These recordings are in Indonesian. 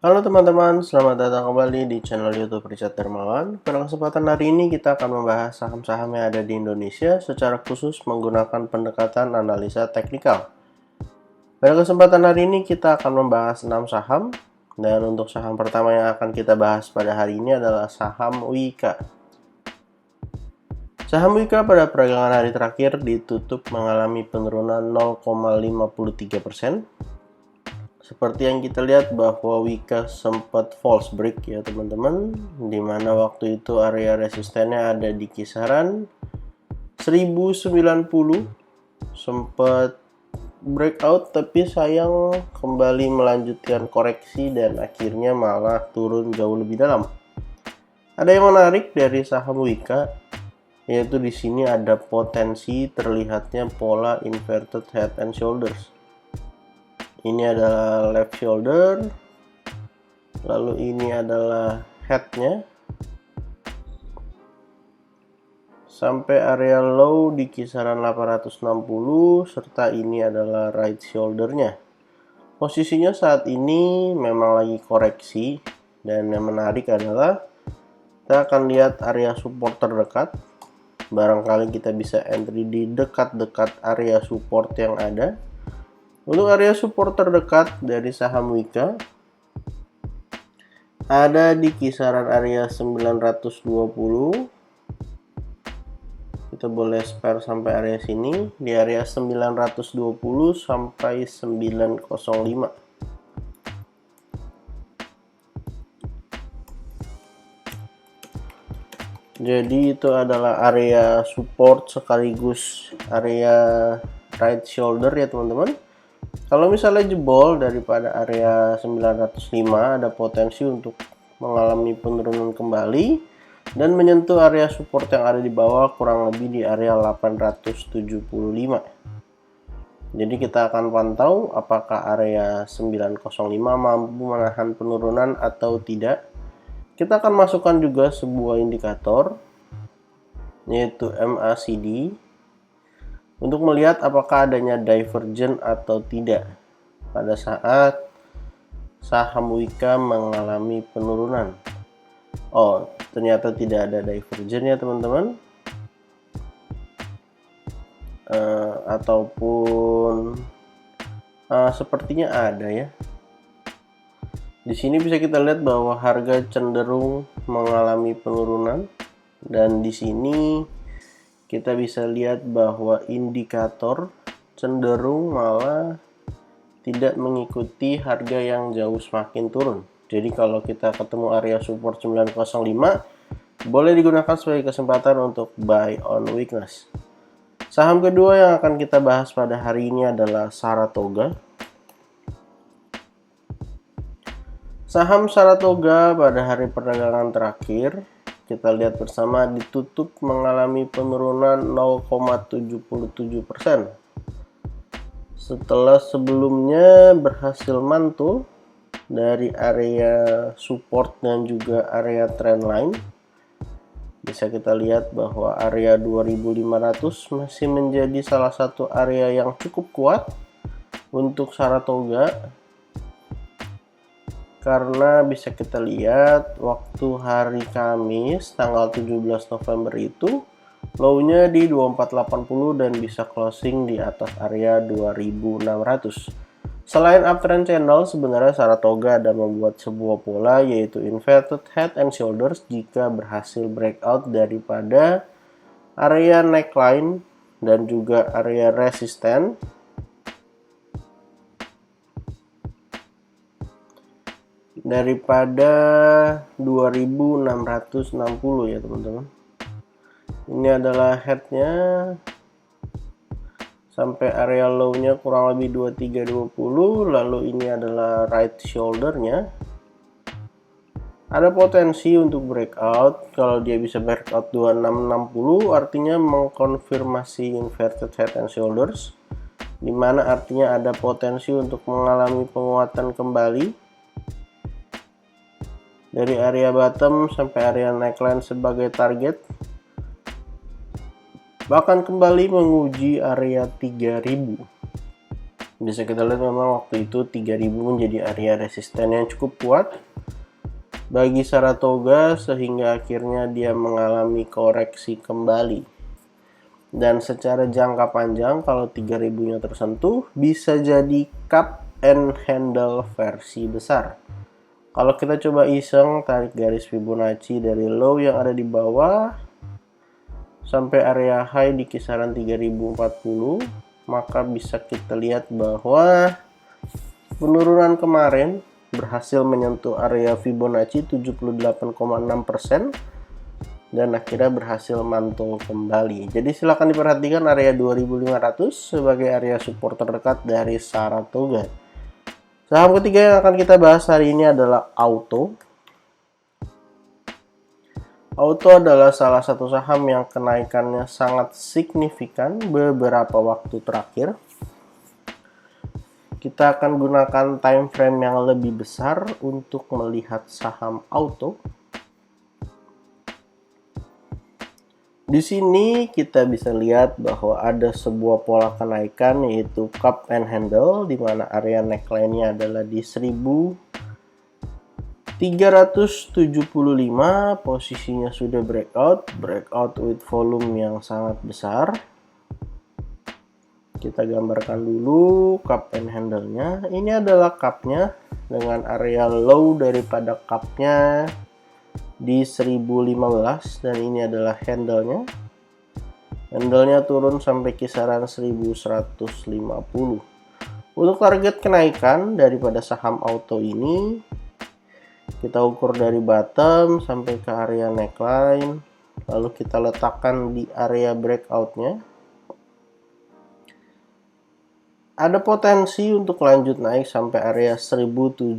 Halo teman-teman, selamat datang kembali di channel YouTube Richard Dermawan. Pada kesempatan hari ini kita akan membahas saham-saham yang ada di Indonesia secara khusus menggunakan pendekatan analisa teknikal. Pada kesempatan hari ini kita akan membahas 6 saham, dan untuk saham pertama yang akan kita bahas pada hari ini adalah saham Wika. Saham Wika pada perdagangan hari terakhir ditutup mengalami penurunan 0,53%. Seperti yang kita lihat bahwa Wika sempat false break ya teman-teman, dimana waktu itu area resistennya ada di kisaran 1090, sempat breakout tapi sayang kembali melanjutkan koreksi dan akhirnya malah turun jauh lebih dalam. Ada yang menarik dari saham Wika, yaitu di sini ada potensi terlihatnya pola inverted head and shoulders. Ini adalah left shoulder, lalu ini adalah headnya, sampai area low di kisaran 860, serta ini adalah right shouldernya. Posisinya saat ini memang lagi koreksi, dan yang menarik adalah kita akan lihat area support terdekat. Barangkali kita bisa entry di dekat-dekat area support yang ada. Untuk area support terdekat dari saham Wika ada di kisaran area 920. Kita boleh spare sampai area sini, di area 920 sampai 905. Jadi itu adalah area support sekaligus area right shoulder ya teman-teman. Kalau misalnya jebol daripada area 905, ada potensi untuk mengalami penurunan kembali dan menyentuh area support yang ada di bawah, kurang lebih di area 875. Jadi kita akan pantau apakah area 905 mampu menahan penurunan atau tidak. Kita akan masukkan juga sebuah indikator, yaitu MACD, untuk melihat apakah adanya divergen atau tidak pada saat saham Wika mengalami penurunan. Oh, ternyata tidak ada divergen ya teman-teman, ataupun sepertinya ada ya. Di sini bisa kita lihat bahwa harga cenderung mengalami penurunan, dan di sini kita bisa lihat bahwa indikator cenderung malah tidak mengikuti harga yang jauh semakin turun. Jadi kalau kita ketemu area support 905, boleh digunakan sebagai kesempatan untuk buy on weakness. Saham kedua yang akan kita bahas pada hari ini adalah Saratoga. Saham Saratoga pada hari perdagangan terakhir kita lihat bersama ditutup mengalami penurunan 0,77%. Setelah sebelumnya berhasil mantul dari area support dan juga area trendline, bisa kita lihat bahwa area 2500 masih menjadi salah satu area yang cukup kuat untuk Saratoga. Karena bisa kita lihat waktu hari Kamis tanggal 17 November itu low-nya di 2480 dan bisa closing di atas area 2600. Selain uptrend channel, sebenarnya Saratoga ada membuat sebuah pola, yaitu inverted head and shoulders jika berhasil breakout daripada area neckline dan juga area resisten daripada 2660 ya teman-teman. Ini adalah headnya sampai area low-nya kurang lebih 2320, lalu ini adalah right shoulder-nya. Ada potensi untuk breakout. Kalau dia bisa breakout 2660, artinya mengkonfirmasi inverted head and shoulders, dimana artinya ada potensi untuk mengalami penguatan kembali dari area bottom sampai area neckline sebagai target, bahkan kembali menguji area 3000. Bisa kita lihat memang waktu itu 3000 menjadi area resisten yang cukup kuat bagi Saratoga, sehingga akhirnya dia mengalami koreksi kembali. Dan secara jangka panjang, kalau 3000-nya tersentuh, bisa jadi cup and handle versi besar. Kalau kita coba iseng tarik garis Fibonacci dari low yang ada di bawah sampai area high di kisaran 3040, maka bisa kita lihat bahwa penurunan kemarin berhasil menyentuh area Fibonacci 78,6% dan akhirnya berhasil mantul kembali. Jadi silahkan diperhatikan area 2500 sebagai area support terdekat dari Saratoga. Saham ketiga yang akan kita bahas hari ini adalah Auto. Auto adalah salah satu saham yang kenaikannya sangat signifikan beberapa waktu terakhir. Kita akan gunakan time frame yang lebih besar untuk melihat saham Auto. Di sini kita bisa lihat bahwa ada sebuah pola kenaikan, yaitu cup and handle, di mana area neckline-nya adalah di 1375, posisinya sudah breakout with volume yang sangat besar. Kita gambarkan dulu cup and handle-nya. Ini adalah cup-nya dengan area low daripada cup-nya di 1015, dan ini adalah handle-nya. Handle-nya turun sampai kisaran 1150. Untuk target kenaikan daripada saham Auto ini, kita ukur dari bottom sampai ke area neckline, lalu kita letakkan di area breakout-nya. Ada potensi untuk lanjut naik sampai area 1730,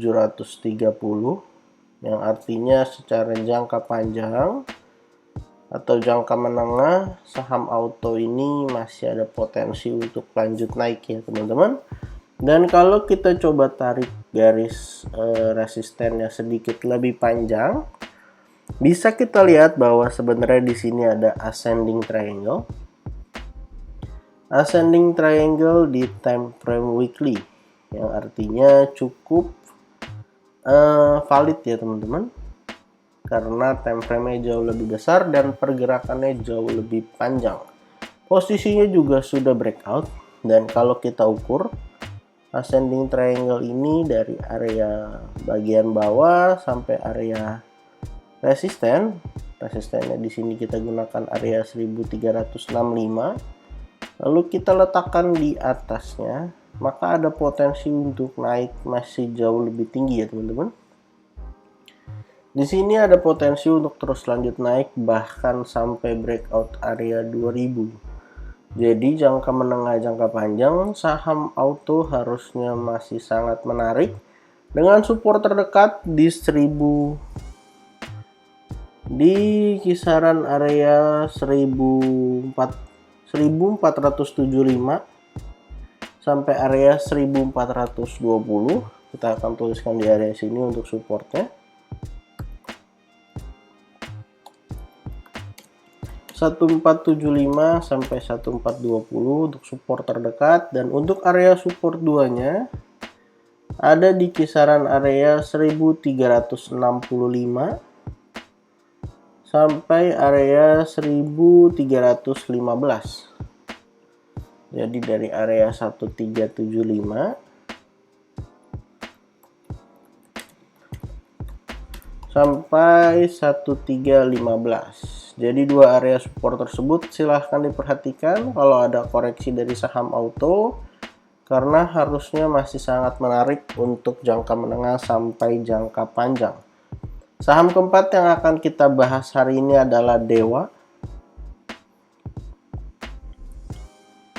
yang artinya secara jangka panjang atau jangka menengah, saham Auto ini masih ada potensi untuk lanjut naik ya teman-teman. Dan kalau kita coba tarik garis resistennya sedikit lebih panjang, bisa kita lihat bahwa sebenarnya di sini ada ascending triangle. Ascending triangle di time frame weekly, yang artinya cukup valid ya teman-teman, karena time frame-nya jauh lebih besar dan pergerakannya jauh lebih panjang. Posisinya juga sudah breakout, dan kalau kita ukur ascending triangle ini dari area bagian bawah sampai area resistennya di sini kita gunakan area 1365, lalu kita letakkan di atasnya, maka ada potensi untuk naik masih jauh lebih tinggi ya teman-teman. Di sini ada potensi untuk terus lanjut naik bahkan sampai breakout area 2000. Jadi jangka menengah jangka panjang, saham Auto harusnya masih sangat menarik dengan support terdekat di 1000, di kisaran area 1475 sampai area 1420. Kita akan tuliskan di area sini untuk supportnya. 1475 sampai 1420 untuk support terdekat, dan untuk area support 2-nya ada di kisaran area 1365 sampai area 1315. Jadi dari area 1375 sampai 1315. Jadi dua area support tersebut silahkan diperhatikan kalau ada koreksi dari saham Auto, karena harusnya masih sangat menarik untuk jangka menengah sampai jangka panjang. Saham keempat yang akan kita bahas hari ini adalah Dewa.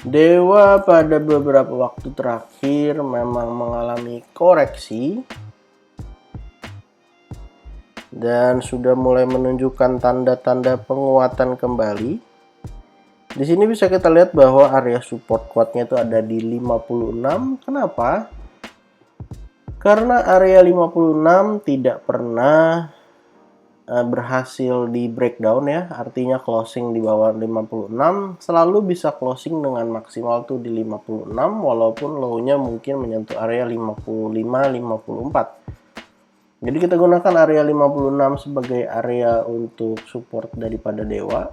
Dewa pada beberapa waktu terakhir memang mengalami koreksi dan sudah mulai menunjukkan tanda-tanda penguatan kembali. Di sini bisa kita lihat bahwa area support kuatnya itu ada di 56. Kenapa? Karena area 56 tidak pernah berhasil di breakdown ya, artinya closing di bawah 56, selalu bisa closing dengan maksimal tuh di 56 walaupun low-nya mungkin menyentuh area 55-54. Jadi kita gunakan area 56 sebagai area untuk support daripada dewa.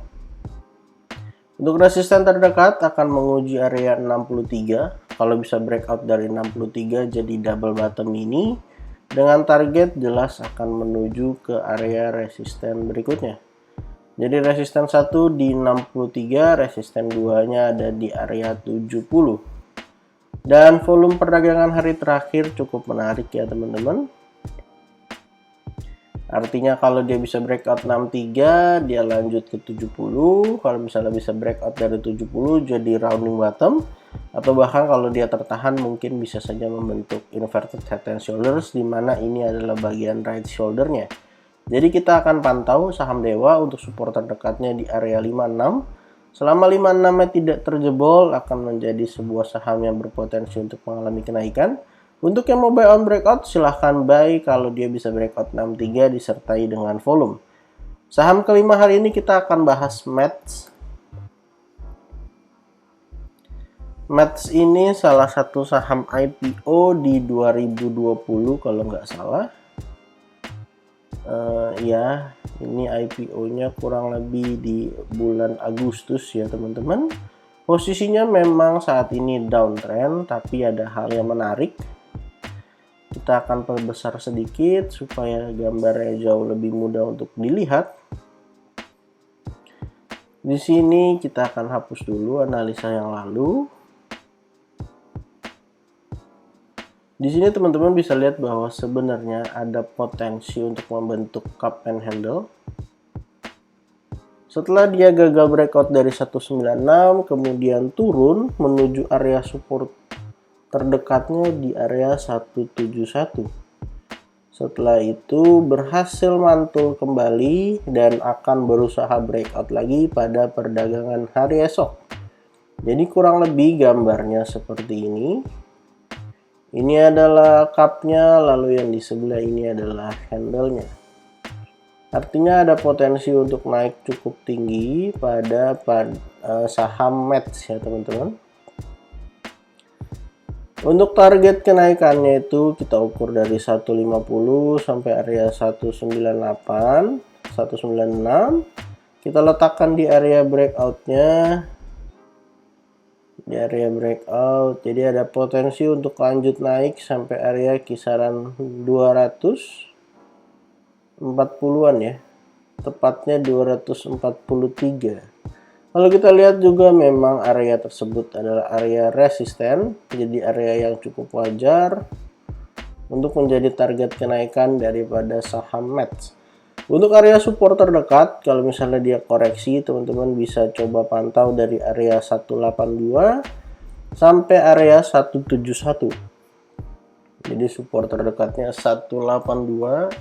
Untuk resisten terdekat akan menguji area 63. Kalau bisa breakout dari 63 jadi double bottom ini, dengan target jelas akan menuju ke area resisten berikutnya. Jadi resisten 1 di 63, resisten 2-nya ada di area 70. Dan volume perdagangan hari terakhir cukup menarik ya teman-teman. Artinya kalau dia bisa breakout 63, dia lanjut ke 70. Kalau misalnya bisa breakout dari 70 jadi rounding bottom. Atau bahkan kalau dia tertahan mungkin bisa saja membentuk inverted head and shoulders, di mana ini adalah bagian right shouldernya. Jadi kita akan pantau saham dewa untuk support terdekatnya di area 56. Selama 56-nya tidak terjebol akan menjadi sebuah saham yang berpotensi untuk mengalami kenaikan. Untuk yang mau buy on breakout silahkan buy kalau dia bisa breakout 63 disertai dengan volume. Saham kelima hari ini kita akan bahas METS. METS ini salah satu saham IPO di 2020 kalau nggak salah. Ya, ini IPO-nya kurang lebih di bulan Agustus ya teman-teman. Posisinya memang saat ini downtrend, tapi ada hal yang menarik. Kita akan perbesar sedikit supaya gambarnya jauh lebih mudah untuk dilihat. Di sini kita akan hapus dulu analisa yang lalu. Di sini teman-teman bisa lihat bahwa sebenarnya ada potensi untuk membentuk cup and handle. Setelah dia gagal breakout dari 196, kemudian turun menuju area support terdekatnya di area 171. Setelah itu berhasil mantul kembali dan akan berusaha breakout lagi pada perdagangan hari esok. Jadi kurang lebih gambarnya seperti ini. Ini adalah cupnya, lalu yang di sebelah ini adalah handle-nya. Artinya ada potensi untuk naik cukup tinggi pada saham METS ya teman-teman. Untuk target kenaikannya itu kita ukur dari 150 sampai area 198, 196. Kita letakkan di area breakout-nya. Di area breakout, jadi ada potensi untuk lanjut naik sampai area kisaran 240-an ya. Tepatnya 243. Kalau kita lihat juga memang area tersebut adalah area resisten, jadi area yang cukup wajar untuk menjadi target kenaikan daripada saham METS. Untuk area support terdekat, kalau misalnya dia koreksi, teman-teman bisa coba pantau dari area 182 sampai area 171. Jadi support terdekatnya 182,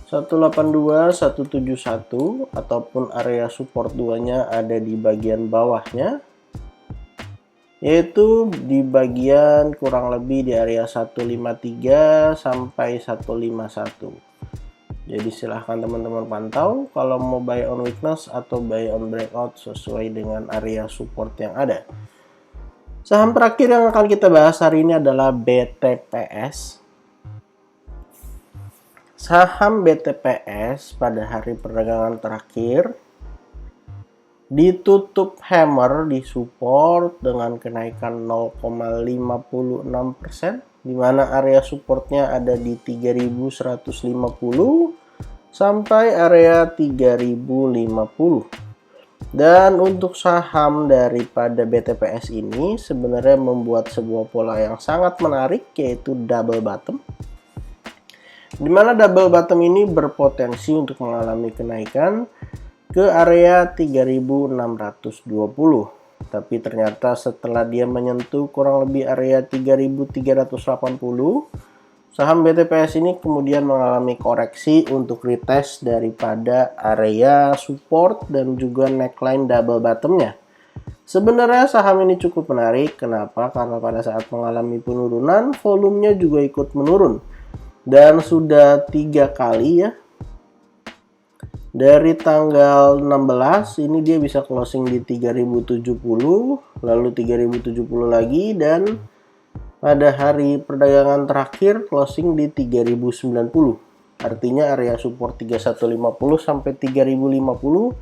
182, 171, ataupun area support 2-nya ada di bagian bawahnya, yaitu di bagian kurang lebih di area 153 sampai 151. Jadi silahkan teman-teman pantau kalau mau buy on weakness atau buy on breakout sesuai dengan area support yang ada. Saham terakhir yang akan kita bahas hari ini adalah BTPS. Saham BTPS pada hari perdagangan terakhir ditutup hammer di support dengan kenaikan 0,56%, di mana area supportnya ada di 3150 sampai area 3050. Dan untuk saham daripada BTPS ini sebenarnya membuat sebuah pola yang sangat menarik, yaitu double bottom. Di mana double bottom ini berpotensi untuk mengalami kenaikan ke area 3620. Tapi ternyata setelah dia menyentuh kurang lebih area 3380, saham BTPS ini kemudian mengalami koreksi untuk retest daripada area support dan juga neckline double bottomnya. Sebenarnya saham ini cukup menarik. Kenapa? Karena pada saat mengalami penurunan, volumenya juga ikut menurun. dan sudah 3 kali ya. Dari tanggal 16 ini dia bisa closing di 3070, lalu 3070 lagi, dan pada hari perdagangan terakhir closing di 3090. Artinya area support 3150 sampai 3050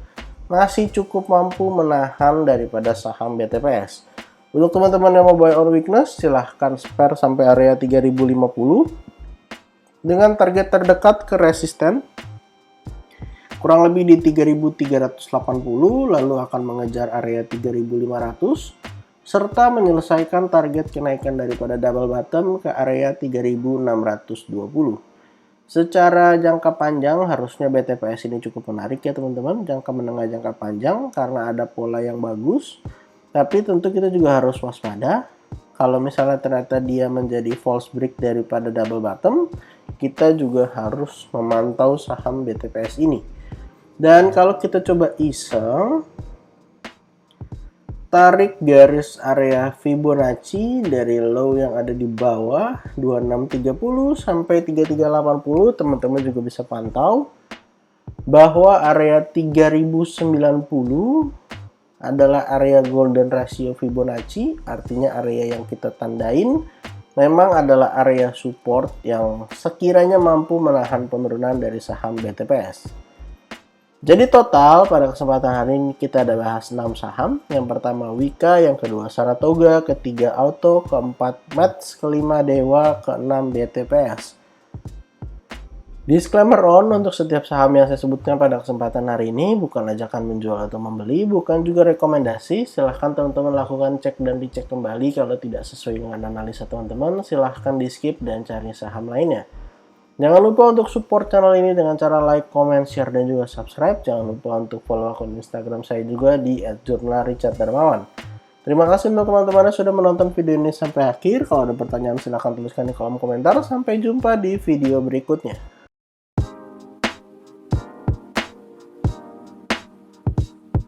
masih cukup mampu menahan daripada saham BTPS. Untuk teman-teman yang mau buy on weakness, silahkan spare sampai area 3050 dengan target terdekat ke resisten kurang lebih di 3380, lalu akan mengejar area 3500 serta menyelesaikan target kenaikan daripada double bottom ke area 3620. Secara jangka panjang harusnya BTPS ini cukup menarik ya teman-teman, jangka menengah jangka panjang karena ada pola yang bagus. Tapi tentu kita juga harus waspada. Kalau misalnya ternyata dia menjadi false break daripada double bottom, kita juga harus memantau saham BTPS ini. Dan kalau kita coba iseng, tarik garis area Fibonacci dari low yang ada di bawah 2630 sampai 3380, teman-teman juga bisa pantau bahwa area 3090 adalah area golden ratio Fibonacci, artinya area yang kita tandain memang adalah area support yang sekiranya mampu menahan penurunan dari saham BTPS. Jadi total pada kesempatan hari ini kita ada bahas 6 saham. Yang pertama Wika, yang kedua Saratoga, ketiga Auto, keempat Mets, kelima Dewa, keenam BTPS. Disclaimer on, untuk setiap saham yang saya sebutkan pada kesempatan hari ini bukan ajakan menjual atau membeli, bukan juga rekomendasi. Silahkan teman-teman lakukan cek dan dicek kembali. Kalau tidak sesuai dengan analisa teman-teman, silahkan di skip dan cari saham lainnya. Jangan lupa untuk support channel ini dengan cara like, comment, share, dan juga subscribe. Jangan lupa untuk follow akun Instagram saya juga di @jurnalricharddarmawan. Terima kasih untuk teman-teman yang sudah menonton video ini sampai akhir. Kalau ada pertanyaan silahkan tuliskan di kolom komentar. Sampai jumpa di video berikutnya.